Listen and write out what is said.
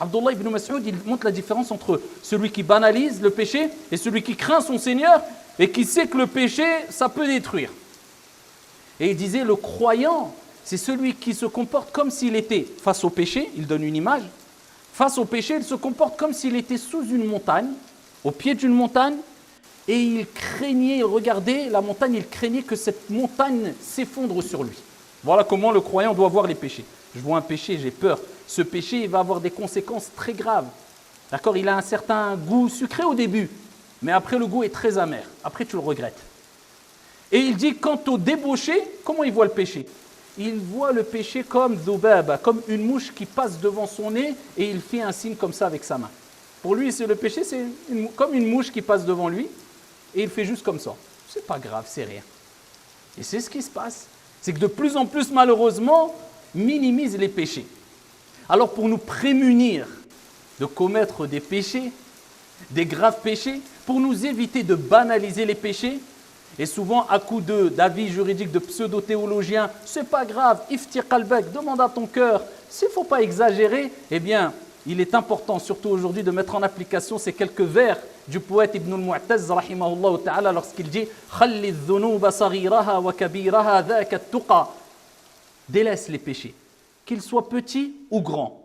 Abdullah ibn Mas'ud, il montre la différence entre celui qui banalise le péché et celui qui craint son Seigneur et qui sait que le péché, ça peut détruire. Et il disait, le croyant, c'est celui qui se comporte comme s'il était face au péché, il donne une image, face au péché, il se comporte comme s'il était sous une montagne, au pied d'une montagne, et il craignait, il regardait la montagne, il craignait que cette montagne s'effondre sur lui. Voilà comment le croyant doit voir les péchés. Je vois un péché, j'ai peur. Ce péché, il va avoir des conséquences très graves. D'accord? Il a un certain goût sucré au début, mais après le goût est très amer. Après, tu le regrettes. Et il dit, quant au débauché, comment il voit le péché? Il voit le péché comme dhubaba, comme une mouche qui passe devant son nez et il fait un signe comme ça avec sa main. Pour lui, le péché, c'est comme une mouche qui passe devant lui et il fait juste comme ça. C'est pas grave, c'est rien. Et c'est ce qui se passe. C'est que de plus en plus, malheureusement, minimise les péchés. Alors pour nous prémunir de commettre des péchés, des graves péchés, pour nous éviter de banaliser les péchés, et souvent à coup d'avis juridiques de pseudo-théologiens, c'est pas grave, iftir qalbak, demande à ton cœur, s'il ne faut pas exagérer, eh bien, il est important, surtout aujourd'hui, de mettre en application ces quelques vers du poète Ibn al-Mu'taz, rahimahullah ta'ala, lorsqu'il dit « Khalli dhunuba saghiraha wa kabiraha dhaka tuqa » délaisse les péchés, qu'ils soient petits ou grands.